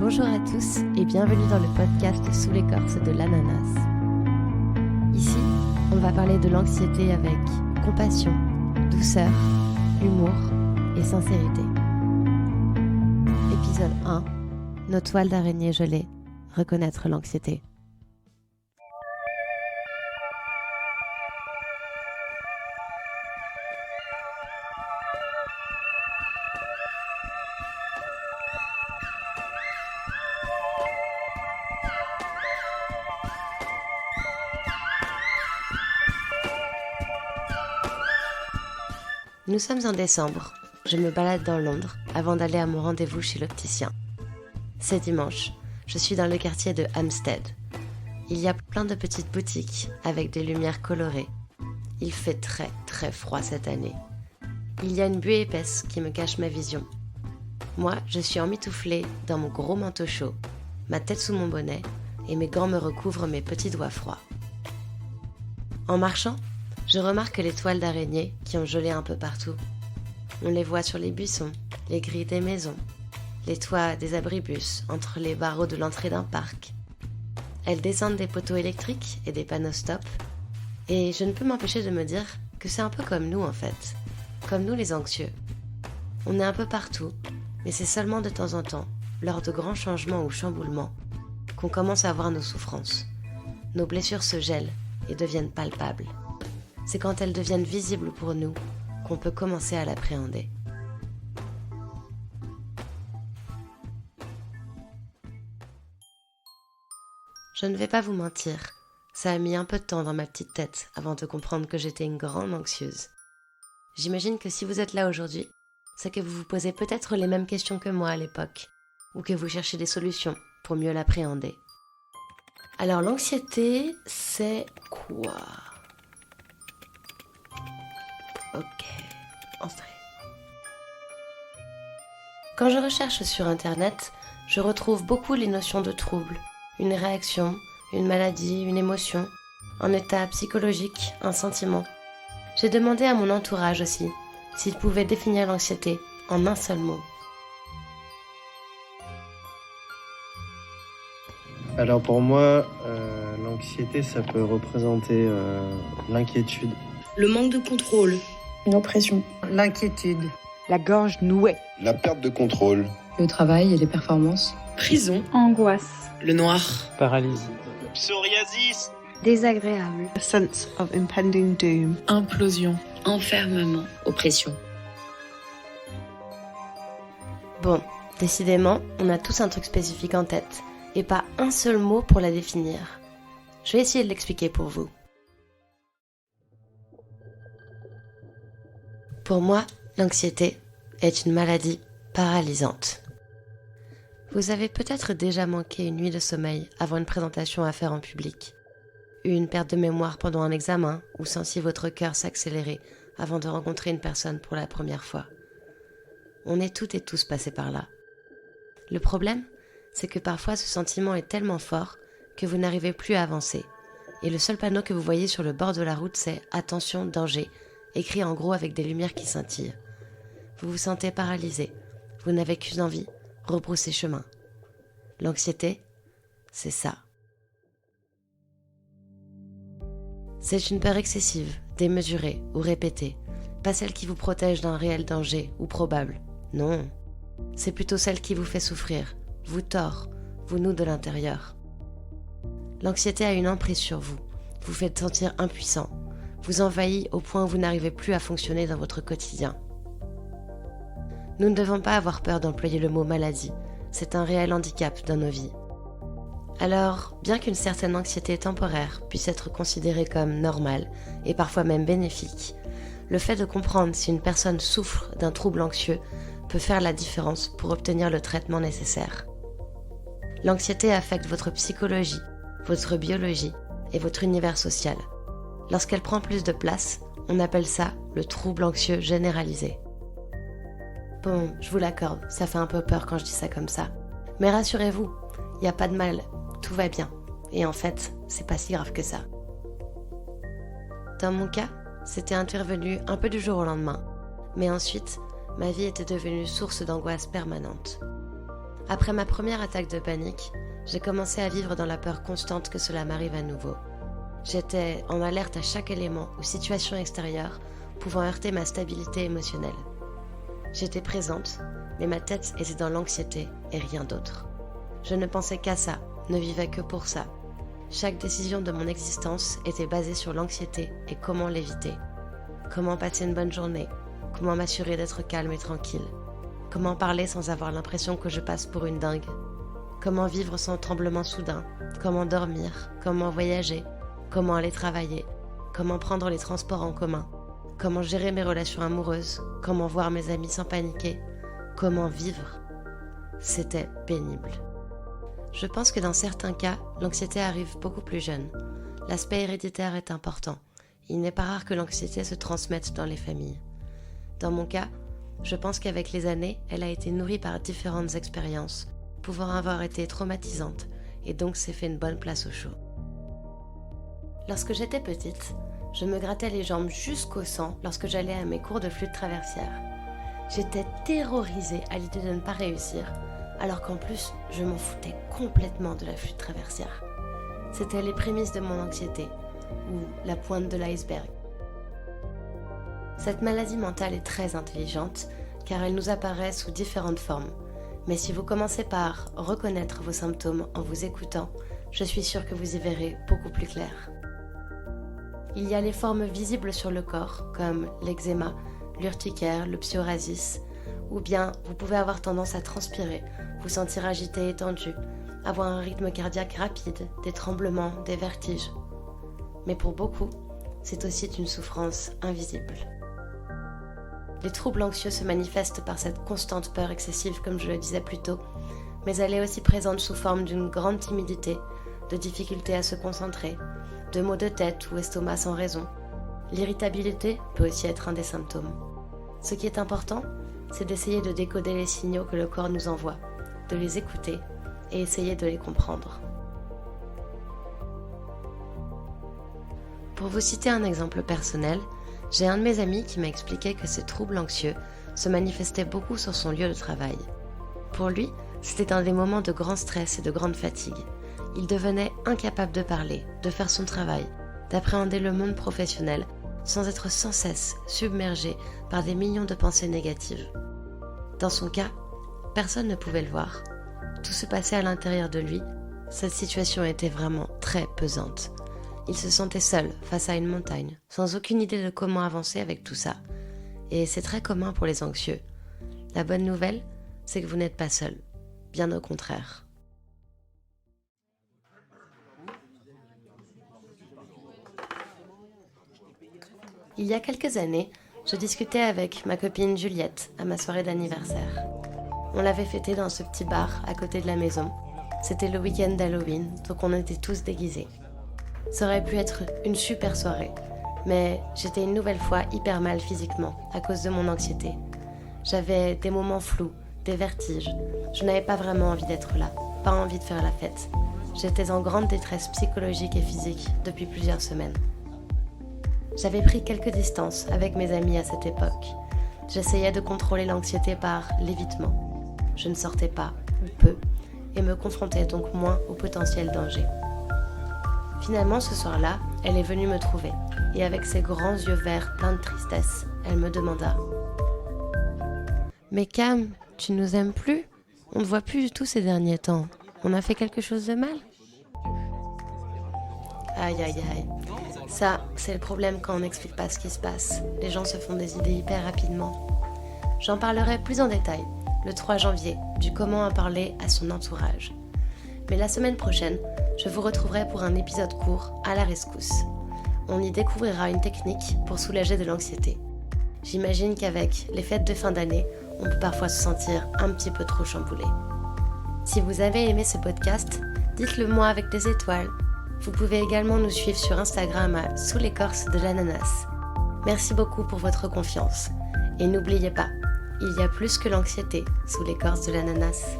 Bonjour à tous et bienvenue dans le podcast Sous l'écorce de l'ananas. Ici, on va parler de l'anxiété avec compassion, douceur, humour et sincérité. Épisode 1. Nos toiles d'araignée gelées. Reconnaître l'anxiété. Nous sommes en décembre. Je me balade dans Londres avant d'aller à mon rendez-vous chez l'opticien. C'est dimanche. Je suis dans le quartier de Hampstead. Il y a plein de petites boutiques avec des lumières colorées. Il fait très très froid cette année. Il y a une buée épaisse qui me cache ma vision. Moi, je suis emmitouflée dans mon gros manteau chaud, ma tête sous mon bonnet et mes gants me recouvrent mes petits doigts froids. En marchant, je remarque les toiles d'araignée qui ont gelé un peu partout. On les voit sur les buissons, les grilles des maisons, les toits des abribus, entre les barreaux de l'entrée d'un parc. Elles descendent des poteaux électriques et des panneaux stop. Et je ne peux m'empêcher de me dire que c'est un peu comme nous en fait, comme nous les anxieux. On est un peu partout, mais c'est seulement de temps en temps, lors de grands changements ou chamboulements, qu'on commence à voir nos souffrances. Nos blessures se gèlent et deviennent palpables. C'est quand elles deviennent visibles pour nous qu'on peut commencer à l'appréhender. Je ne vais pas vous mentir, ça a mis un peu de temps dans ma petite tête avant de comprendre que j'étais une grande anxieuse. J'imagine que si vous êtes là aujourd'hui, c'est que vous vous posez peut-être les mêmes questions que moi à l'époque, ou que vous cherchez des solutions pour mieux l'appréhender. Alors l'anxiété, c'est quoi ? Ok, entrez. Quand je recherche sur Internet, je retrouve beaucoup les notions de trouble, une réaction, une maladie, une émotion, un état psychologique, un sentiment. J'ai demandé à mon entourage aussi s'il pouvait définir l'anxiété en un seul mot. Alors pour moi, l'anxiété, ça peut représenter l'inquiétude. Le manque de contrôle. Une oppression. L'inquiétude. La gorge nouée. La perte de contrôle. Le travail et les performances. Prison. Angoisse. Le noir. Paralysie. Psoriasis. Désagréable. A sense of impending doom. Implosion. Enfermement. Oppression. Bon, décidément, on a tous un truc spécifique en tête, et pas un seul mot pour la définir. Je vais essayer de l'expliquer pour vous. Pour moi, l'anxiété est une maladie paralysante. Vous avez peut-être déjà manqué une nuit de sommeil avant une présentation à faire en public, eu une perte de mémoire pendant un examen ou senti votre cœur s'accélérer avant de rencontrer une personne pour la première fois. On est toutes et tous passés par là. Le problème, c'est que parfois ce sentiment est tellement fort que vous n'arrivez plus à avancer. Et le seul panneau que vous voyez sur le bord de la route, c'est « Attention, danger », écrit en gros avec des lumières qui scintillent. Vous vous sentez paralysé. Vous n'avez qu'une envie, rebrousser chemin. L'anxiété, c'est ça. C'est une peur excessive, démesurée ou répétée. Pas celle qui vous protège d'un réel danger ou probable. Non. C'est plutôt celle qui vous fait souffrir, vous tord, vous noue de l'intérieur. L'anxiété a une emprise sur vous, vous fait sentir impuissant, vous envahit au point où vous n'arrivez plus à fonctionner dans votre quotidien. Nous ne devons pas avoir peur d'employer le mot maladie, c'est un réel handicap dans nos vies. Alors, bien qu'une certaine anxiété temporaire puisse être considérée comme normale et parfois même bénéfique, le fait de comprendre si une personne souffre d'un trouble anxieux peut faire la différence pour obtenir le traitement nécessaire. L'anxiété affecte votre psychologie, votre biologie et votre univers social. Lorsqu'elle prend plus de place, on appelle ça le trouble anxieux généralisé. Bon, je vous l'accorde, ça fait un peu peur quand je dis ça comme ça. Mais rassurez-vous, il n'y a pas de mal, tout va bien. Et en fait, c'est pas si grave que ça. Dans mon cas, c'était intervenu un peu du jour au lendemain. Mais ensuite, ma vie était devenue source d'angoisse permanente. Après ma première attaque de panique, j'ai commencé à vivre dans la peur constante que cela m'arrive à nouveau. J'étais en alerte à chaque élément ou situation extérieure pouvant heurter ma stabilité émotionnelle. J'étais présente, mais ma tête était dans l'anxiété et rien d'autre. Je ne pensais qu'à ça, ne vivais que pour ça. Chaque décision de mon existence était basée sur l'anxiété et comment l'éviter. Comment passer une bonne journée, comment m'assurer d'être calme et tranquille. Comment parler sans avoir l'impression que je passe pour une dingue. Comment vivre sans tremblement soudain, comment dormir, comment voyager, comment aller travailler, comment prendre les transports en commun, comment gérer mes relations amoureuses, comment voir mes amis sans paniquer, comment vivre. C'était pénible. Je pense que dans certains cas, l'anxiété arrive beaucoup plus jeune. L'aspect héréditaire est important. Il n'est pas rare que l'anxiété se transmette dans les familles. Dans mon cas, je pense qu'avec les années, elle a été nourrie par différentes expériences, pouvant avoir été traumatisantes, et donc s'est fait une bonne place au chaud. Lorsque j'étais petite, je me grattais les jambes jusqu'au sang lorsque j'allais à mes cours de flûte traversière. J'étais terrorisée à l'idée de ne pas réussir, alors qu'en plus, je m'en foutais complètement de la flûte traversière. C'était les prémices de mon anxiété, ou la pointe de l'iceberg. Cette maladie mentale est très intelligente, car elle nous apparaît sous différentes formes. Mais si vous commencez par reconnaître vos symptômes en vous écoutant, je suis sûre que vous y verrez beaucoup plus clair. Il y a les formes visibles sur le corps, comme l'eczéma, l'urticaire, le psoriasis, ou bien vous pouvez avoir tendance à transpirer, vous sentir agité et tendu, avoir un rythme cardiaque rapide, des tremblements, des vertiges. Mais pour beaucoup, c'est aussi une souffrance invisible. Les troubles anxieux se manifestent par cette constante peur excessive, comme je le disais plus tôt, mais elle est aussi présente sous forme d'une grande timidité, de difficulté à se concentrer, de maux de tête ou estomac sans raison. L'irritabilité peut aussi être un des symptômes. Ce qui est important, c'est d'essayer de décoder les signaux que le corps nous envoie, de les écouter et essayer de les comprendre. Pour vous citer un exemple personnel, j'ai un de mes amis qui m'a expliqué que ces troubles anxieux se manifestaient beaucoup sur son lieu de travail. Pour lui, c'était un des moments de grand stress et de grande fatigue. Il devenait incapable de parler, de faire son travail, d'appréhender le monde professionnel, sans être sans cesse submergé par des millions de pensées négatives. Dans son cas, personne ne pouvait le voir. Tout se passait à l'intérieur de lui. Cette situation était vraiment très pesante. Il se sentait seul face à une montagne, sans aucune idée de comment avancer avec tout ça. Et c'est très commun pour les anxieux. La bonne nouvelle, c'est que vous n'êtes pas seul. Bien au contraire. Il y a quelques années, je discutais avec ma copine Juliette à ma soirée d'anniversaire. On l'avait fêté dans ce petit bar à côté de la maison. C'était le week-end d'Halloween, donc on était tous déguisés. Ça aurait pu être une super soirée, mais j'étais une nouvelle fois hyper mal physiquement à cause de mon anxiété. J'avais des moments flous, des vertiges. Je n'avais pas vraiment envie d'être là, pas envie de faire la fête. J'étais en grande détresse psychologique et physique depuis plusieurs semaines. J'avais pris quelques distances avec mes amis à cette époque. J'essayais de contrôler l'anxiété par l'évitement. Je ne sortais pas, ou peu, et me confrontais donc moins au potentiel danger. Finalement, ce soir-là, elle est venue me trouver, et avec ses grands yeux verts pleins de tristesse, elle me demanda « Mais Cam, tu nous aimes plus ? On ne te voit plus du tout ces derniers temps. On a fait quelque chose de mal ?» Aïe aïe aïe. Ça, c'est le problème quand on n'explique pas ce qui se passe. Les gens se font des idées hyper rapidement. J'en parlerai plus en détail, le 3 janvier, du comment en parler à son entourage. Mais la semaine prochaine, je vous retrouverai pour un épisode court à la rescousse. On y découvrira une technique pour soulager de l'anxiété. J'imagine qu'avec les fêtes de fin d'année, on peut parfois se sentir un petit peu trop chamboulé. Si vous avez aimé ce podcast, dites-le moi avec des étoiles. Vous pouvez également nous suivre sur Instagram à Sous l'écorce de l'ananas. Merci beaucoup pour votre confiance. Et n'oubliez pas, il y a plus que l'anxiété sous l'écorce de l'ananas.